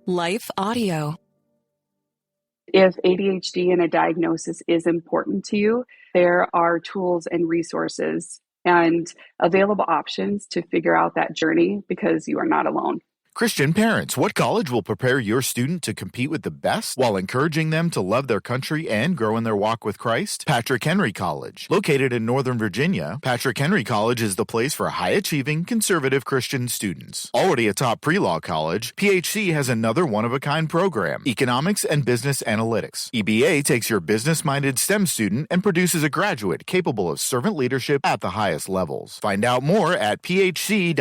Life Audio. If ADHD and a diagnosis is important to you, there are tools and resources and available options to figure out that journey because you are not alone. Christian parents, what college will prepare your student to compete with the best while encouraging them to love their country and grow in their walk with Christ? Patrick Henry College. Located in Northern Virginia, Patrick Henry College is the place for high-achieving, conservative Christian students. Already a top pre-law college, PHC has another one-of-a-kind program, Economics and Business Analytics. EBA takes your business-minded STEM student and produces a graduate capable of servant leadership at the highest levels. Find out more at phc.edu/EBA.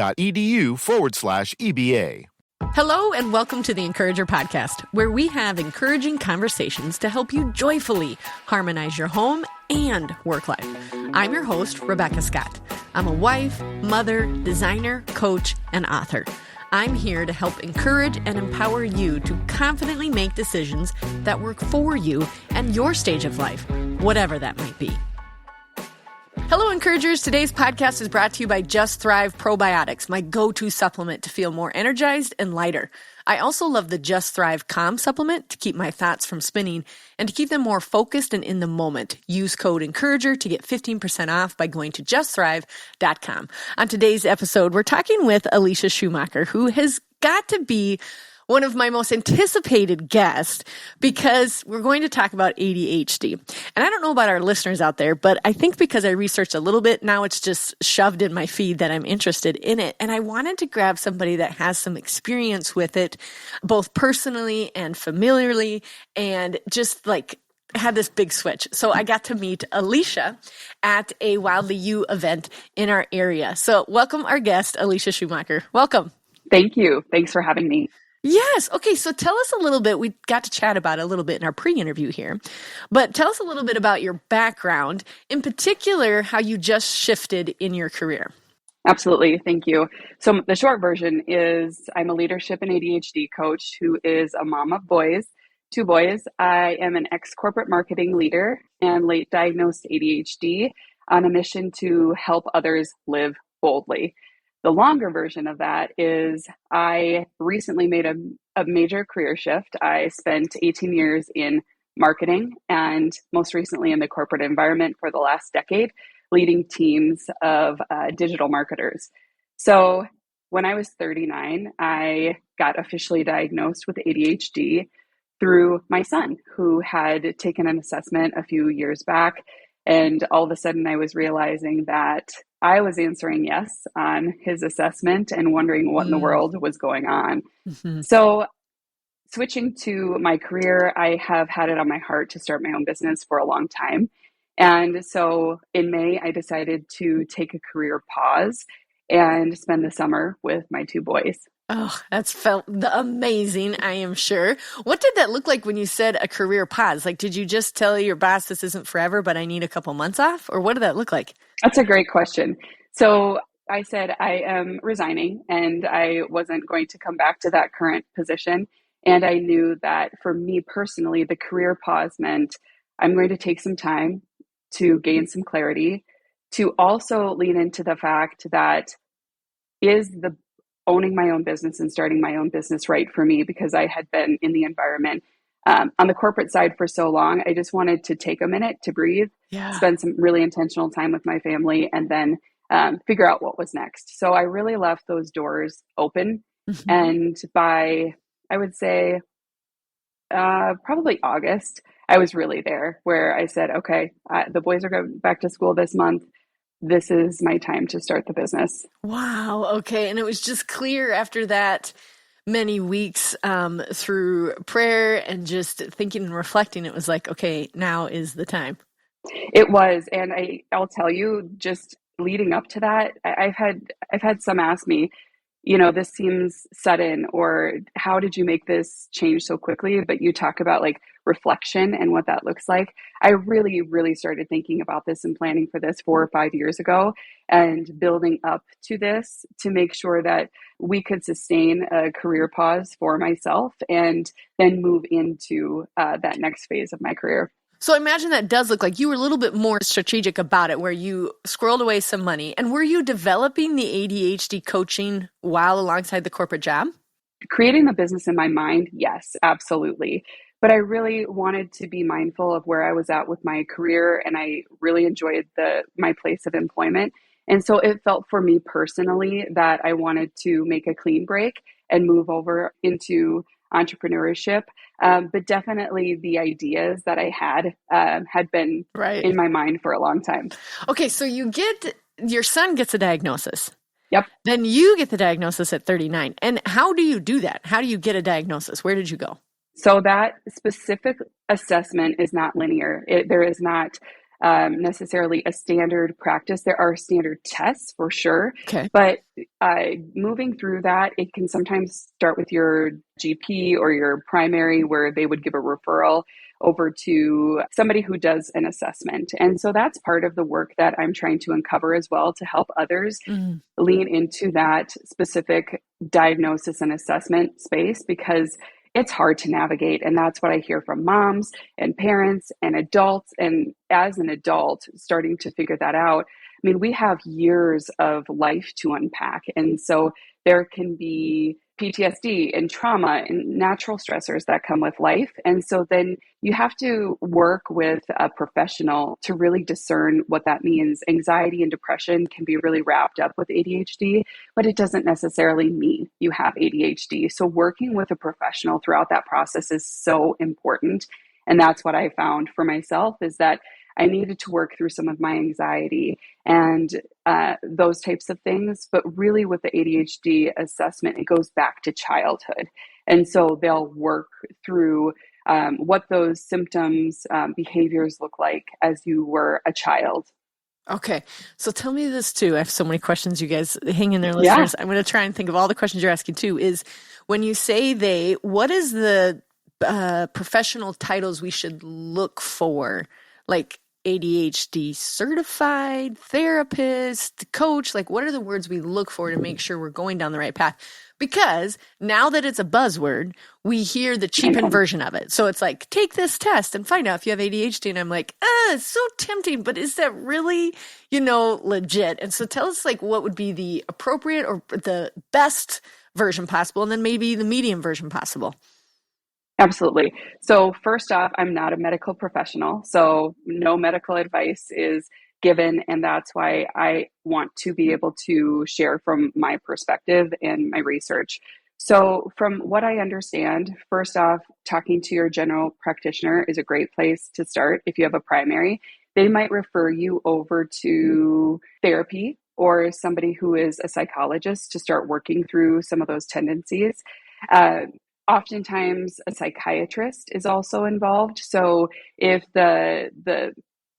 Hello and welcome to the Encourager Podcast, where we have encouraging conversations to help you joyfully harmonize your home and work life. I'm your host, Rebecca Scott. I'm a wife, mother, designer, coach, and author. I'm here to help encourage and empower you to confidently make decisions that work for you and your stage of life, whatever that might be. Hello, Encouragers. Today's podcast is brought to you by Just Thrive Probiotics, my go-to supplement to feel more energized and lighter. I also love the Just Thrive Calm supplement to keep my thoughts from spinning and to keep them more focused and in the moment. Use code Encourager to get 15% off by going to justthrive.com. On today's episode, we're talking with Alicia Schumacher, who has got to be one of my most anticipated guests because we're going to talk about ADHD. And I don't know about our listeners out there, but I think because I researched a little bit, now it's just shoved in my feed that I'm interested in it. And I wanted to grab somebody that has some experience with it, both personally and familiarly, and just like had this big switch. So I got to meet Alicia at a Wildly You event in our area. So welcome our guest, Alicia Schumacher. Welcome. Thank you. Thanks for having me. Yes. Okay. So tell us a little bit. We got to chat about it a little bit in our pre-interview here, but tell us a little bit about your background, in particular, how you just shifted in your career. Absolutely. Thank you. So the short version is I'm a leadership and ADHD coach who is a mom of boys, 2 boys. I am an ex-corporate marketing leader and late diagnosed ADHD on a mission to help others live boldly. The longer version of that is I recently made a major career shift. I spent 18 years in marketing and most recently in the corporate environment for the last decade, leading teams of digital marketers. So when I was 39, I got officially diagnosed with ADHD through my son, who had taken an assessment a few years back. And all of a sudden I was realizing that I was answering yes on his assessment and wondering what in the world was going on. Mm-hmm. So switching to my career, I have had it on my heart to start my own business for a long time. And so in May, I decided to take a career pause and spend the summer with my 2 boys. Oh, that's felt amazing, I am sure. What did that look like when you said a career pause? Like, did you just tell your boss this isn't forever, but I need a couple months off? Or what did that look like? That's a great question. So I said I am resigning and I wasn't going to come back to that current position. And I knew that for me personally, the career pause meant I'm going to take some time to gain some clarity, to also lean into the fact that is the owning my own business and starting my own business right for me, because I had been in the environment on the corporate side for so long. I just wanted to take a minute to breathe, spend some really intentional time with my family, and then figure out what was next. So I really left those doors open. Mm-hmm. And by, I would say, probably August, I was really there where I said, okay, the boys are going back to school this month. This is my time to start the business. Wow. Okay. And it was just clear after that many weeks through prayer and just thinking and reflecting, it was like, okay, now is the time. It was. And I'll tell you, just leading up to that, I've had some ask me, this seems sudden, or how did you make this change so quickly? But you talk about like reflection and what that looks like. I really, really started thinking about this and planning for this 4 or 5 years ago and building up to this to make sure that we could sustain a career pause for myself and then move into that next phase of my career. So I imagine that does look like you were a little bit more strategic about it, where you squirreled away some money. And were you developing the ADHD coaching while alongside the corporate job? creating the business in my mind, yes, absolutely. But I really wanted to be mindful of where I was at with my career, and I really enjoyed my place of employment. And so it felt for me personally that I wanted to make a clean break and move over into entrepreneurship. But definitely the ideas that I had been Right. in my mind for a long time. Okay, so your son gets a diagnosis. Yep. Then you get the diagnosis at 39. And how do you do that? How do you get a diagnosis? Where did you go? So that specific assessment is not linear. There is not necessarily a standard practice. There are standard tests for sure, Okay. but moving through that, it can sometimes start with your GP or your primary, where they would give a referral over to somebody who does an assessment. And so that's part of the work that I'm trying to uncover as well, to help others lean into that specific diagnosis and assessment space, because it's hard to navigate. And that's what I hear from moms and parents and adults. And as an adult, starting to figure that out, I mean, we have years of life to unpack. And so there can be PTSD and trauma and natural stressors that come with life. And so then you have to work with a professional to really discern what that means. Anxiety and depression can be really wrapped up with ADHD, but it doesn't necessarily mean you have ADHD. So working with a professional throughout that process is so important. And that's what I found for myself, is that I needed to work through some of my anxiety and those types of things. But really with the ADHD assessment, it goes back to childhood. And so they'll work through what those symptoms, behaviors look like as you were a child. Okay. So tell me this too. I have so many questions, you guys. Hang in there, Yeah. listeners. I'm going to try and think of all the questions you're asking too. Is when you say what is the professional titles we should look for? Like ADHD certified, therapist, coach? Like, what are the words we look for to make sure we're going down the right path? Because now that it's a buzzword, we hear the cheapened version of it. So it's like, take this test and find out if you have ADHD. And I'm like, it's so tempting, but is that really, legit? And so tell us, like, what would be the appropriate or the best version possible, and then maybe the medium version possible. Absolutely. So first off, I'm not a medical professional, so no medical advice is given. And that's why I want to be able to share from my perspective and my research. So from what I understand, first off, talking to your general practitioner is a great place to start. If you have a primary, they might refer you over to therapy or somebody who is a psychologist to start working through some of those tendencies. Oftentimes a psychiatrist is also involved. So if the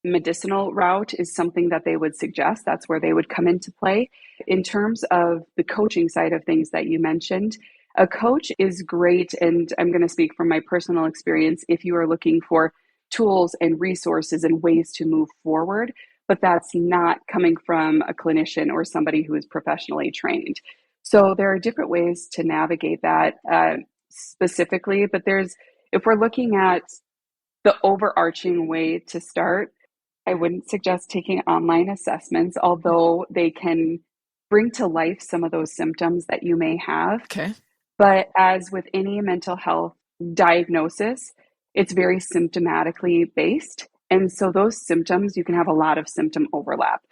medicinal route is something that they would suggest, that's where they would come into play. In terms of the coaching side of things that you mentioned, a coach is great. And I'm going to speak from my personal experience if you are looking for tools and resources and ways to move forward, but that's not coming from a clinician or somebody who is professionally trained. So there are different ways to navigate that. Specifically, but if we're looking at the overarching way to start, I wouldn't suggest taking online assessments, although they can bring to life some of those symptoms that you may have. Okay. But as with any mental health diagnosis, it's very symptomatically based. And so those symptoms, you can have a lot of symptom overlap.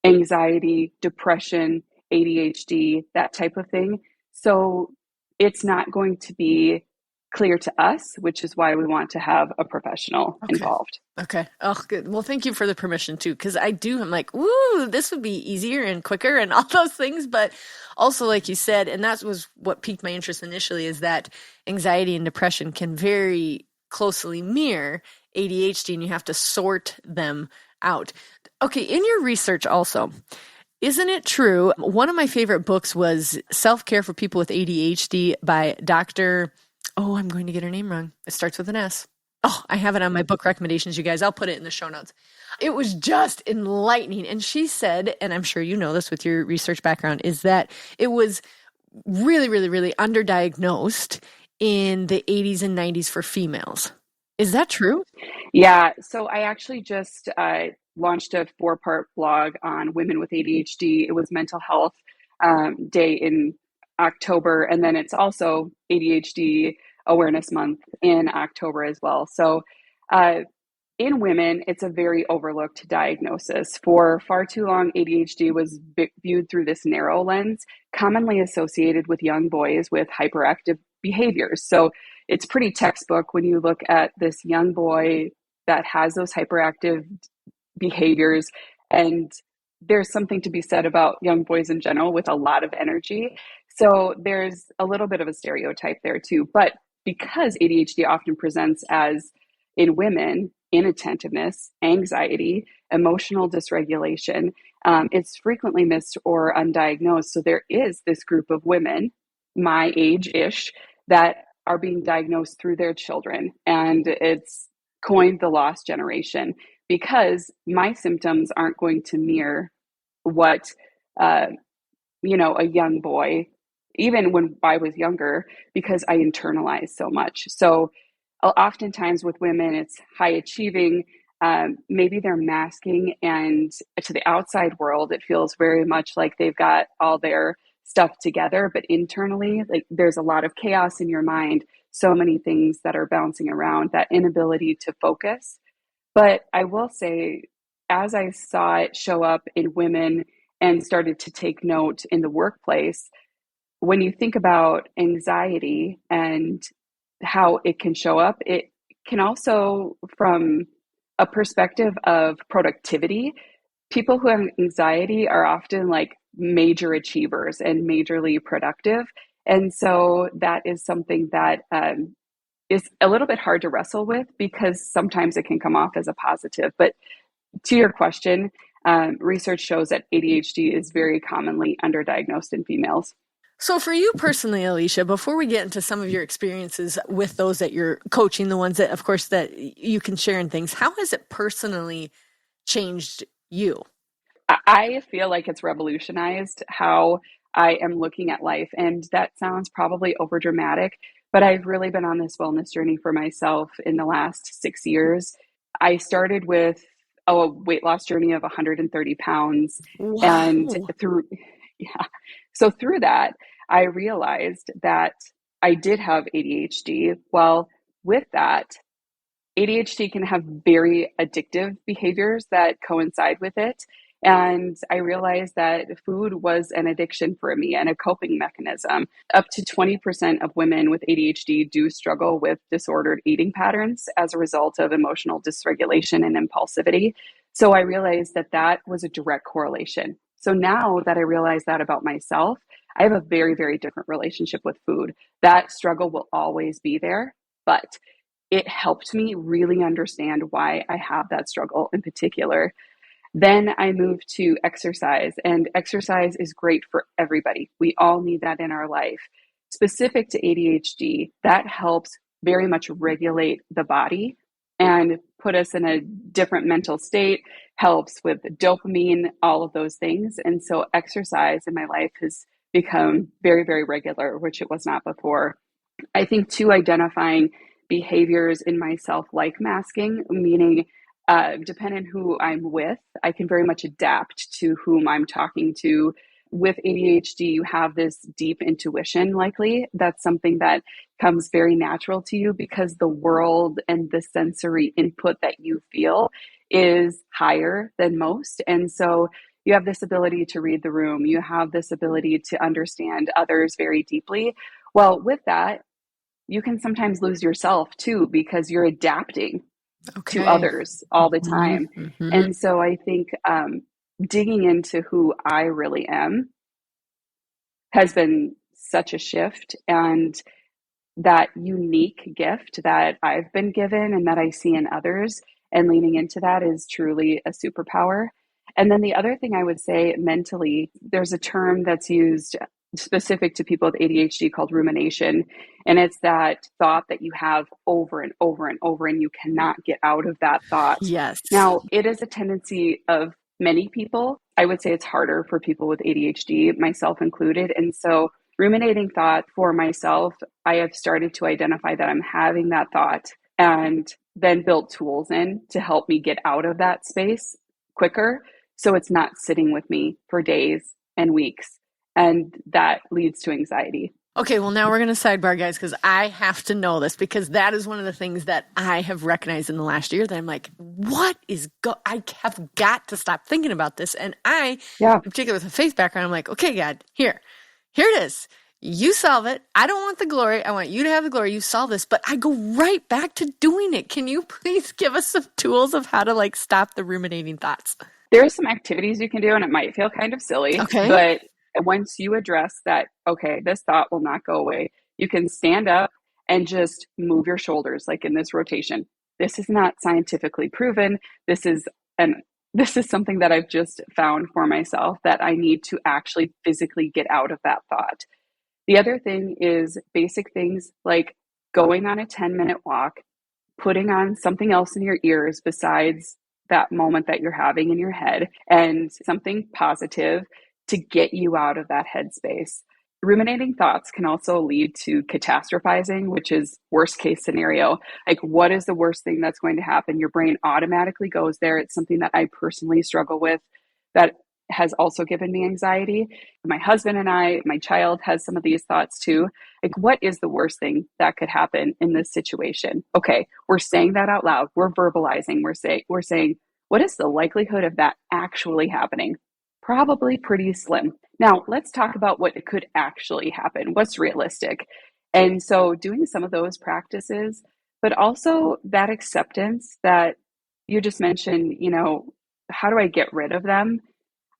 Anxiety, depression, ADHD, that type of thing. So it's not going to be clear to us, which is why we want to have a professional involved. Okay. Oh, good. Well, thank you for the permission too, because I'm like, ooh, this would be easier and quicker and all those things. But also, like you said, and that was what piqued my interest initially, is that anxiety and depression can very closely mirror ADHD, and you have to sort them out. Okay. In your research also, isn't it true? One of my favorite books was Self-Care for People with ADHD by Dr. I'm going to get her name wrong. It starts with an S. Oh, I have it on my book recommendations, you guys. I'll put it in the show notes. It was just enlightening. And she said, and I'm sure you know this with your research background, is that it was really, really, really underdiagnosed in the 80s and 90s for females. Is that true? Yeah. So I actually just launched a 4-part blog on women with ADHD. It was Mental Health Day in October. And then it's also ADHD Awareness Month in October as well. So in women, it's a very overlooked diagnosis. For far too long, ADHD was viewed through this narrow lens, commonly associated with young boys with hyperactive behaviors. So it's pretty textbook when you look at this young boy that has those hyperactive behaviors. And there's something to be said about young boys in general with a lot of energy. So there's a little bit of a stereotype there too. But because ADHD often presents as in women, inattentiveness, anxiety, emotional dysregulation, it's frequently missed or undiagnosed. So there is this group of women, my age-ish, that are being diagnosed through their children. And it's coined the lost generation because my symptoms aren't going to mirror what, a young boy, even when I was younger, because I internalized so much. So oftentimes with women, it's high achieving. Maybe they're masking, and to the outside world, it feels very much like they've got all their stuff together. But internally, like there's a lot of chaos in your mind, so many things that are bouncing around, that inability to focus. But I will say, as I saw it show up in women and started to take note in the workplace, when you think about anxiety and how it can show up, it can also, from a perspective of productivity, people who have anxiety are often like major achievers and majorly productive. And so that is something that is a little bit hard to wrestle with because sometimes it can come off as a positive. But to your question, research shows that ADHD is very commonly underdiagnosed in females. So for you personally, Alicia, before we get into some of your experiences with those that you're coaching, the ones that, of course, that you can share and things, how has it personally changed you? I feel like it's revolutionized how I am looking at life. And that sounds probably over dramatic, but I've really been on this wellness journey for myself in the last 6 years. I started with a weight loss journey of 130 pounds. And Wow. yeah, so through that, I realized that I did have ADHD. Well, with that, ADHD can have very addictive behaviors that coincide with it. And I realized that food was an addiction for me and a coping mechanism. Up to 20% of women with ADHD do struggle with disordered eating patterns as a result of emotional dysregulation and impulsivity. So I realized that that was a direct correlation. So now that I realize that about myself, I have a very, very different relationship with food. That struggle will always be there, but it helped me really understand why I have that struggle in particular. Then I moved to exercise, and exercise is great for everybody. We all need that in our life. Specific to ADHD, that helps very much regulate the body and put us in a different mental state, helps with dopamine, all of those things. And so exercise in my life has become very, very regular, which it was not before. I think too, identifying behaviors in myself like masking, meaning depending who I'm with, I can very much adapt to whom I'm talking to. With ADHD, you have this deep intuition, likely. That's something that comes very natural to you because the world and the sensory input that you feel is higher than most. And so you have this ability to read the room, you have this ability to understand others very deeply. Well, with that, you can sometimes lose yourself too because you're adapting to Okay. others all the time. Mm-hmm. And so I think digging into who I really am has been such a shift. And that unique gift that I've been given and that I see in others, and leaning into that is truly a superpower. And then the other thing I would say mentally, there's a term that's used specific to people with ADHD called rumination. And it's that thought that you have over and over and over, and you cannot get out of that thought. Yes. Now, it is a tendency of many people. I would say it's harder for people with ADHD, myself included. And so ruminating thought for myself, I have started to identify that I'm having that thought and then built tools in to help me get out of that space quicker. So it's not sitting with me for days and weeks And that leads to anxiety. Okay, well, now we're going to sidebar, guys, because I have to know this, because that is one of the things that I have recognized in the last year that I'm like, I have got to stop thinking about this. And I, Yeah. in particular with a faith background, I'm like, okay, God, here it is. You solve it. I don't want the glory. I want you to have the glory. You solve this, but I go right back to doing it. Can you please give us some tools of how to like stop the ruminating thoughts? There are some activities you can do, and it might feel kind of silly, Okay. but once you address that, okay, this thought will not go away, you can stand up and just move your shoulders, like in this rotation. This is not scientifically proven. This is something that I've just found for myself, that I need to actually physically get out of that thought. The other thing is basic things like going on a 10-minute walk, putting on something else in your ears besides that moment that you're having in your head, and something positive to get you out of that headspace. Ruminating thoughts can also lead to catastrophizing, which is worst case scenario. Like, what is the worst thing that's going to happen? Your brain automatically goes there. It's something that I personally struggle with, that has also given me anxiety. My husband and I, my child has some of these thoughts too. Like, what is the worst thing that could happen in this situation? Okay, we're saying that out loud. We're verbalizing. We're saying, what is the likelihood of that actually happening? Probably pretty slim. Now, let's talk about what could actually happen. What's realistic? And so doing some of those practices, but also that acceptance that you just mentioned, how do I get rid of them?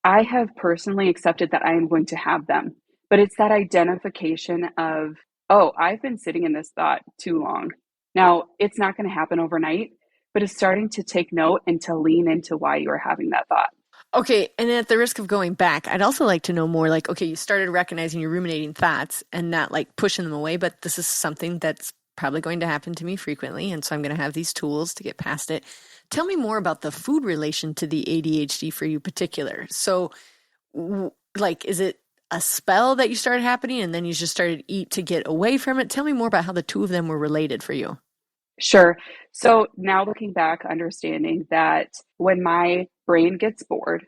I have personally accepted that I am going to have them, but it's that identification of, oh, I've been sitting in this thought too long. Now, it's not going to happen overnight, but it's starting to take note and to lean into why you are having that thought. Okay, and at the risk of going back, I'd also like to know more like, okay, you started recognizing your ruminating thoughts and not like pushing them away, but this is something that's probably going to happen to me frequently, and so I'm going to have these tools to get past it. Tell me more about the food relation to the ADHD for you particular. So, like, is it a spell that you started happening and then you just started to eat to get away from it? Tell me more about how the two of them were related for you. Sure. So now looking back, understanding that when my brain gets bored,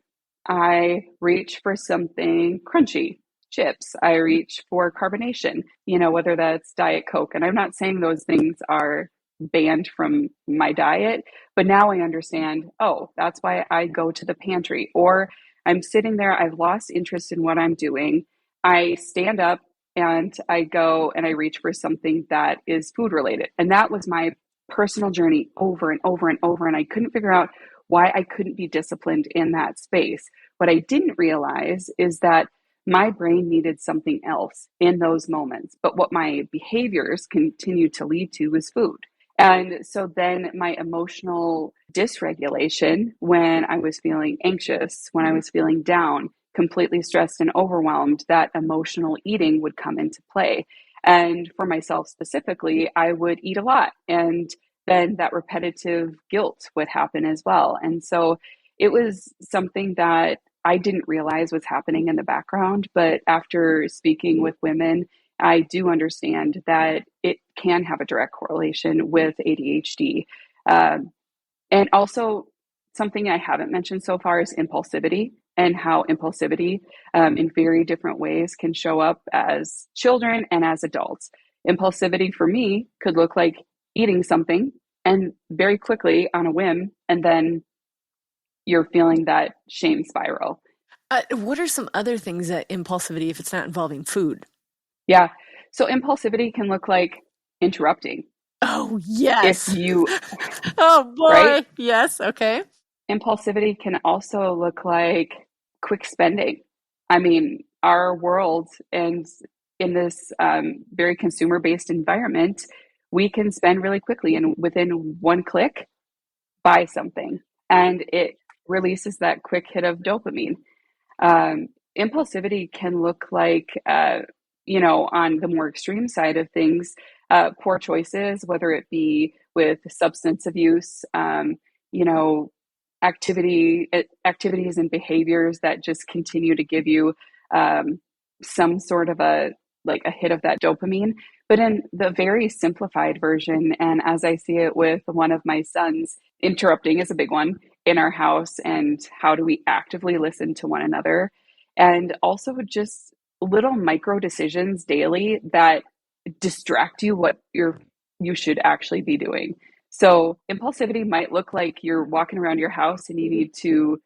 I reach for something crunchy, chips. I reach for carbonation, whether that's Diet Coke. And I'm not saying those things are banned from my diet, but now I understand, oh, that's why I go to the pantry. Or I'm sitting there, I've lost interest in what I'm doing. I stand up and I go and I reach for something that is food related. And that was my personal journey over and over and over. And I couldn't figure out why I couldn't be disciplined in that space. What I didn't realize is that my brain needed something else in those moments. But what my behaviors continued to lead to was food. And so then my emotional dysregulation, when I was feeling anxious, when I was feeling down, completely stressed and overwhelmed, that emotional eating would come into play. And for myself specifically, I would eat a lot. And then that repetitive guilt would happen as well. And so it was something that I didn't realize was happening in the background. But after speaking with women, I do understand that it can have a direct correlation with ADHD. And also, something I haven't mentioned so far is impulsivity, and how impulsivity in very different ways can show up as children and as adults. Impulsivity for me could look like eating something and very quickly on a whim, and then you're feeling that shame spiral. What are some other things that impulsivity, if it's not involving food? Yeah. So impulsivity can look like interrupting. Oh, If yes. you, Oh, right? boy. Yes. Okay. Impulsivity can also look like quick spending. I mean, our world, and in this very consumer-based environment, we can spend really quickly and within one click, buy something. And it releases that quick hit of dopamine. Impulsivity can look like, on the more extreme side of things, poor choices, whether it be with substance abuse, you know, activities and behaviors that just continue to give you some sort of a hit of that dopamine. But in the very simplified version, and as I see it with one of my sons, interrupting is a big one in our house, and how do we actively listen to one another, and also just little micro decisions daily that distract you what you should actually be doing. So impulsivity might look like you're walking around your house and you need to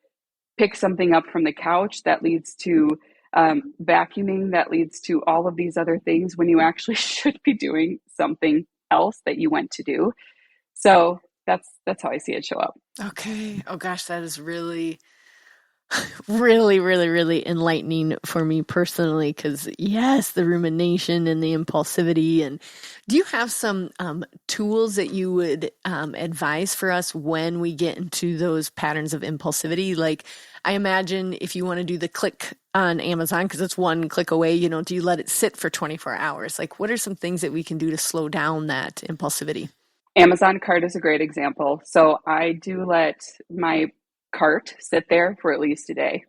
pick something up from the couch that leads to vacuuming, that leads to all of these other things when you actually should be doing something else that you went to do. So that's how I see it show up. Okay. Oh gosh, that is really, really, really, really enlightening for me personally. Because yes, the rumination and the impulsivity. And do you have some tools that you would advise for us when we get into those patterns of impulsivity? Like, I imagine if you want to do the click on Amazon, because it's one click away, do you let it sit for 24 hours? Like, what are some things that we can do to slow down that impulsivity? Amazon cart is a great example. So I do let my cart sit there for at least a day.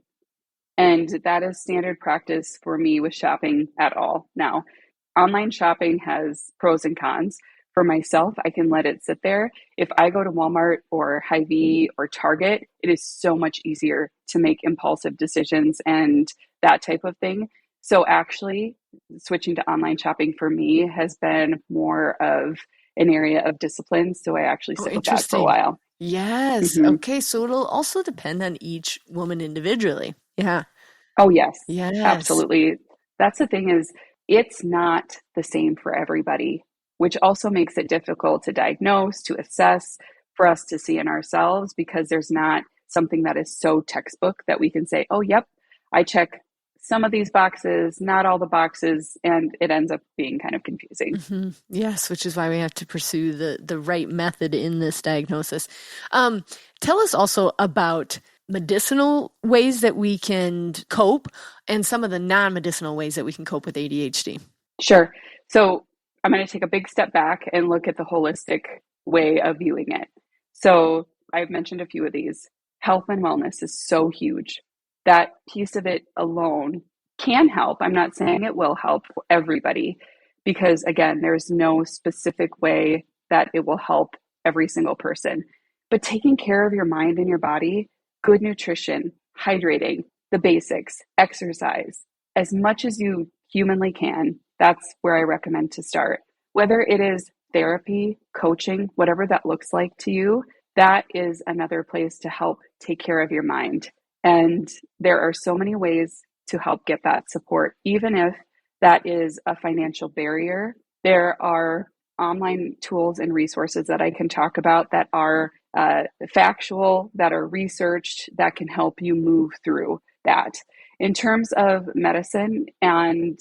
And that is standard practice for me with shopping at all. Now, online shopping has pros and cons. For myself, I can let it sit there. If I go to Walmart or Hy-Vee or Target, it is so much easier to make impulsive decisions and that type of thing. So actually, switching to online shopping for me has been more of an area of discipline. So I actually Oh, sit with that for a interesting. while. Yes. hmm Okay. So it'll also depend on each woman individually. Yeah. Oh, yes, Yes. absolutely. That's the thing is, it's not the same for everybody, which also makes it difficult to diagnose, to assess, for us to see in ourselves because there's not something that is so textbook that we can say, oh, yep, I check some of these boxes, not all the boxes, and it ends up being kind of confusing. Yes, which is why we have to pursue the right method in this diagnosis. Um, Tell us also about medicinal ways that we can cope and some of the non-medicinal ways that we can cope with ADHD. Sure. So I'm going to take a big step back and look at the holistic way of viewing it. So I've mentioned a few of these. Health and wellness is so huge. That piece of it alone can help. I'm not saying it will help for everybody because, again, there's no specific way that it will help every single person. But taking care of your mind and your body, good nutrition, hydrating, the basics, exercise, as much as you humanly can, that's where I recommend to start. Whether it is therapy, coaching, whatever that looks like to you, that is another place to help take care of your mind. And there are so many ways to help get that support, even if that is a financial barrier. There are online tools and resources that I can talk about that are factual, that are researched, that can help you move through that. In terms of medicine and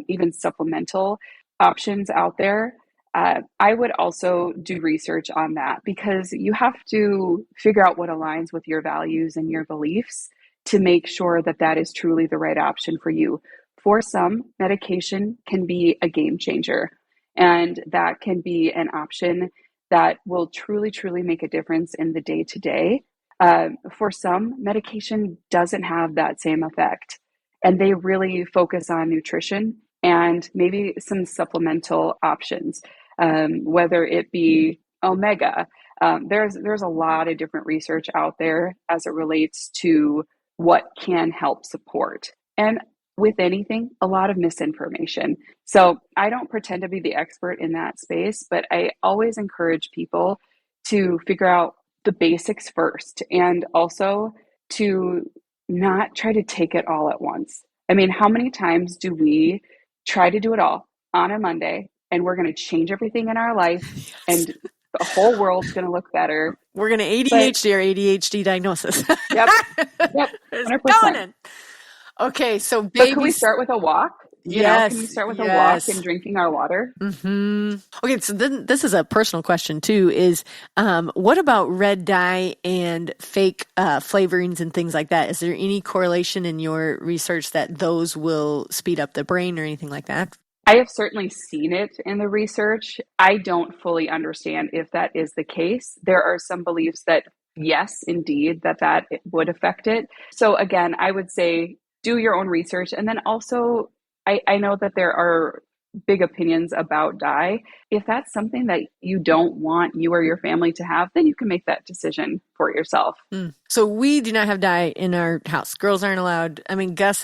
even supplemental options out there, I would also do research on that because you have to figure out what aligns with your values and your beliefs to make sure that that is truly the right option for you. For some, medication can be a game changer, and that can be an option that will truly, truly make a difference in the day to day. For some, medication doesn't have that same effect, and they really focus on nutrition and maybe some supplemental options, whether it be omega. There's a lot of different research out there as it relates to what can help support. And with anything, a lot of misinformation. So I don't pretend to be the expert in that space, but I always encourage people to figure out the basics first and also to not try to take it all at once. I mean, how many times do we try to do it all on a Monday and we're going to change everything in our life Yes. and the whole world's going to look better? We're going to But ADHD or ADHD diagnosis. yep, yep, It's going 100%. in. Okay, so But could we babies. start with a walk? Can we Yes, start with a walk and yes. drinking our water? Okay, so then this is a personal question too. Is what about red dye and fake flavorings and things like that? Is there any correlation in your research that those will speed up the brain or anything like that? I have certainly seen it in the research. I don't fully understand if that is the case. There are some beliefs that, yes, indeed, that it would affect it. So again, I would say do your own research. And then also, I know that there are big opinions about dye. If that's something that you don't want you or your family to have, then you can make that decision for yourself. So we do not have dye in our house. Girls aren't allowed. I mean, Gus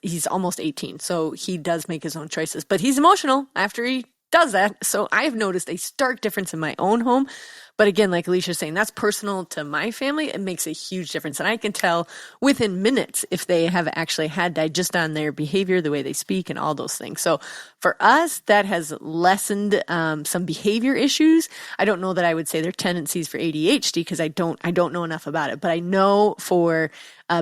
he's almost 18, so he does make his own choices, but he's emotional after he does that. So I've noticed a stark difference in my own home. But again, like Alicia's saying, that's personal to my family. It makes a huge difference. And I can tell within minutes if they have actually had dye just on their behavior, the way they speak and all those things. So for us, that has lessened some behavior issues. I don't know that I would say they're tendencies for ADHD because I don't know enough about it. But I know for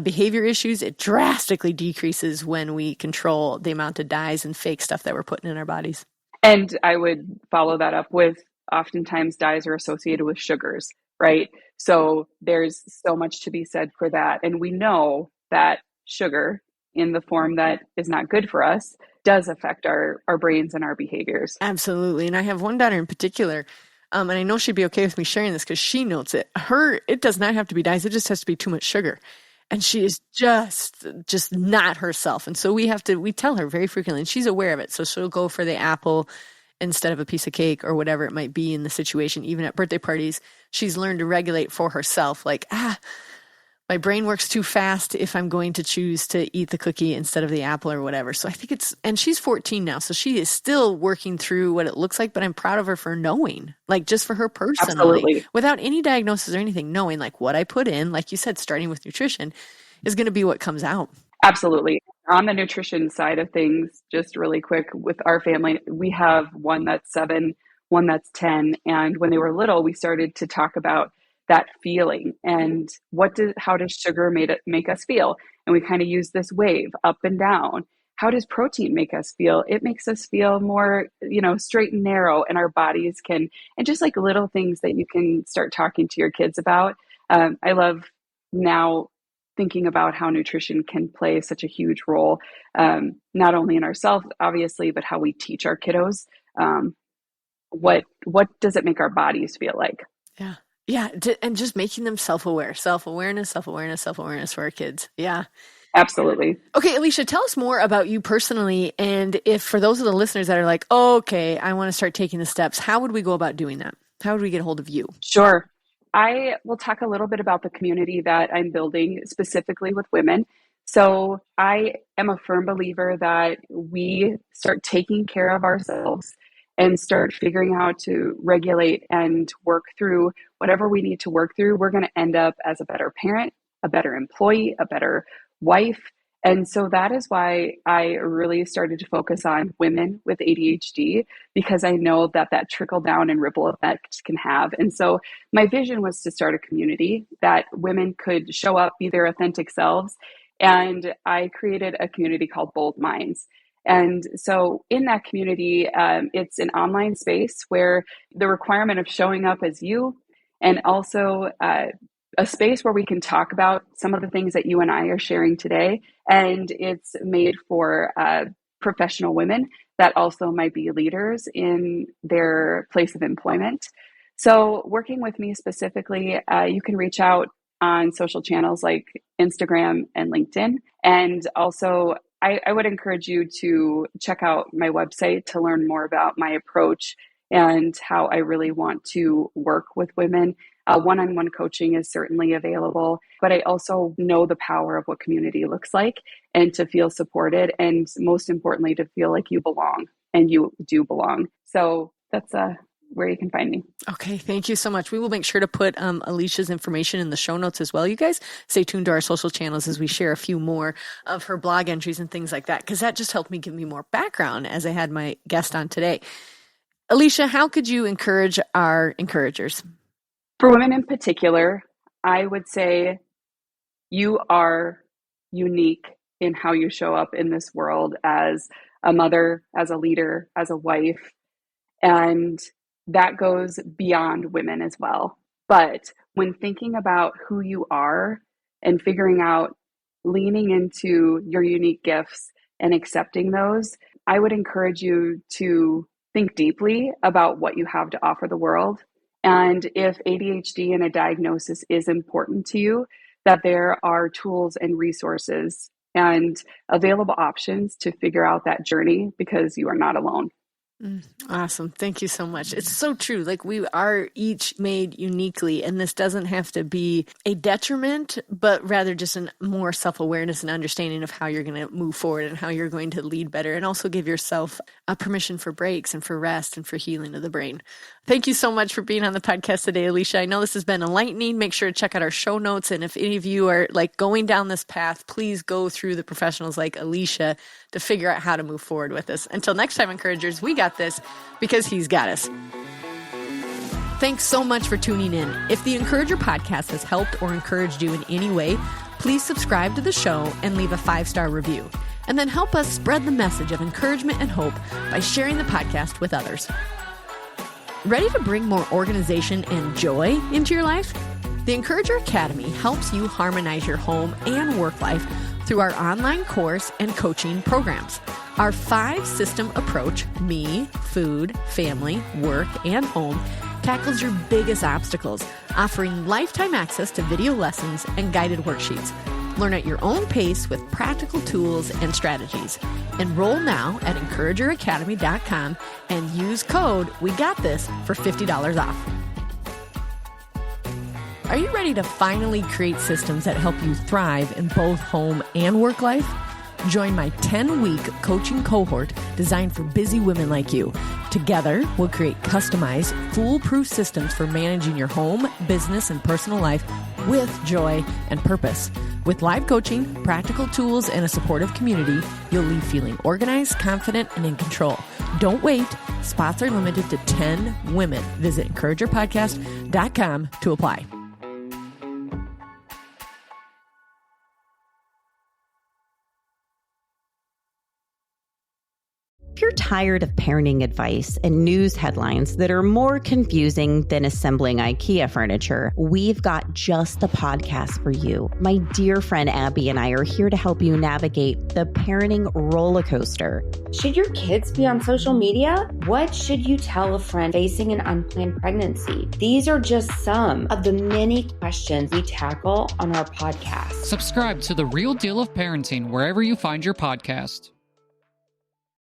behavior issues, it drastically decreases when we control the amount of dyes and fake stuff that we're putting in our bodies. And I would follow that up with oftentimes dyes are associated with sugars, right? So there's so much to be said for that. And we know that sugar in the form that is not good for us does affect our brains and our behaviors. Absolutely. And I have one daughter in particular, and I know she'd be okay with me sharing this because she notes it. It does not have to be dyes. It just has to be too much sugar. And she is just not herself. And so we tell her very frequently, and she's aware of it. So she'll go for the apple instead of a piece of cake or whatever it might be in the situation. Even at birthday parties, she's learned to regulate for herself. Like, my brain works too fast if I'm going to choose to eat the cookie instead of the apple or whatever. So I think and she's 14 now, so she is still working through what it looks like, but I'm proud of her for knowing, like just for her personally, Absolutely. Without any diagnosis or anything, knowing like what I put in, like you said, starting with nutrition is going to be what comes out. Absolutely. On the nutrition side of things, just really quick with our family, we have one that's 7, one that's 10. And when they were little, we started to talk about that feeling and how does sugar make us feel? And we kind of use this wave up and down. How does protein make us feel? It makes us feel more, straight and narrow, and our bodies and just like little things that you can start talking to your kids about. I love now thinking about how nutrition can play such a huge role, not only in ourselves, obviously, but how we teach our kiddos. What does it make our bodies feel like? Yeah. Yeah. And just making them self-aware, self-awareness for our kids. Yeah. Absolutely. Okay, Alicia, tell us more about you personally. And if for those of the listeners that are like, oh, okay, I want to start taking the steps, how would we go about doing that? How would we get a hold of you? Sure. I will talk a little bit about the community that I'm building specifically with women. So I am a firm believer that we start taking care of ourselves and start figuring out how to regulate and work through whatever we need to work through. We're going to end up as a better parent, a better employee, a better wife. And so that is why I really started to focus on women with ADHD, because I know that trickle down and ripple effect can have. And so my vision was to start a community that women could show up, be their authentic selves. And I created a community called Bold Minds. And so in that community, it's an online space where the requirement of showing up as you, and also a space where we can talk about some of the things that you and I are sharing today. And it's made for professional women that also might be leaders in their place of employment. So working with me specifically, you can reach out on social channels like Instagram and LinkedIn. And also, I would encourage you to check out my website to learn more about my approach and how I really want to work with women. One-on-one coaching is certainly available, but I also know the power of what community looks like, and to feel supported, and most importantly, to feel like you belong, and you do belong. So that's where you can find me. Okay, thank you so much. We will make sure to put Alicia's information in the show notes as well. You guys stay tuned to our social channels as we share a few more of her blog entries and things like that, because that just helped me give me more background as I had my guest on today. Alicia, how could you encourage our encouragers? For women in particular, I would say you are unique in how you show up in this world as a mother, as a leader, as a wife, and that goes beyond women as well. But when thinking about who you are and figuring out, leaning into your unique gifts and accepting those, I would encourage you to think deeply about what you have to offer the world. And if ADHD and a diagnosis is important to you, that there are tools and resources and available options to figure out that journey, because you are not alone. Awesome. Thank you so much. It's so true. Like, we are each made uniquely, and this doesn't have to be a detriment, but rather just a more self-awareness and understanding of how you're going to move forward and how you're going to lead better, and also give yourself a permission for breaks and for rest and for healing of the brain. Thank you so much for being on the podcast today, Alicia. I know this has been enlightening. Make sure to check out our show notes. And if any of you are like going down this path, please go through the professionals like Alicia to figure out how to move forward with this. Until next time, encouragers, we got this because he's got us. Thanks so much for tuning in. If the Encourager podcast has helped or encouraged you in any way, please subscribe to the show and leave a 5-star review. And then help us spread the message of encouragement and hope by sharing the podcast with others. Ready to bring more organization and joy into your life? The Encourager Academy helps you harmonize your home and work life through our online course and coaching programs. Our 5-system approach, me, food, family, work, and home, tackles your biggest obstacles, offering lifetime access to video lessons and guided worksheets. Learn at your own pace with practical tools and strategies. Enroll now at encourageracademy.com and use code WeGotThis for $50 off. Are you ready to finally create systems that help you thrive in both home and work life? Join my 10-week coaching cohort designed for busy women like you. Together, we'll create customized, foolproof systems for managing your home, business, and personal life with joy and purpose. With live coaching, practical tools, and a supportive community, you'll leave feeling organized, confident, and in control. Don't wait. Spots are limited to 10 women. Visit encouragerpodcast.com to apply. If you're tired of parenting advice and news headlines that are more confusing than assembling IKEA furniture, we've got just the podcast for you. My dear friend Abby and I are here to help you navigate the parenting roller coaster. Should your kids be on social media? What should you tell a friend facing an unplanned pregnancy? These are just some of the many questions we tackle on our podcast. Subscribe to The Real Deal of Parenting wherever you find your podcast.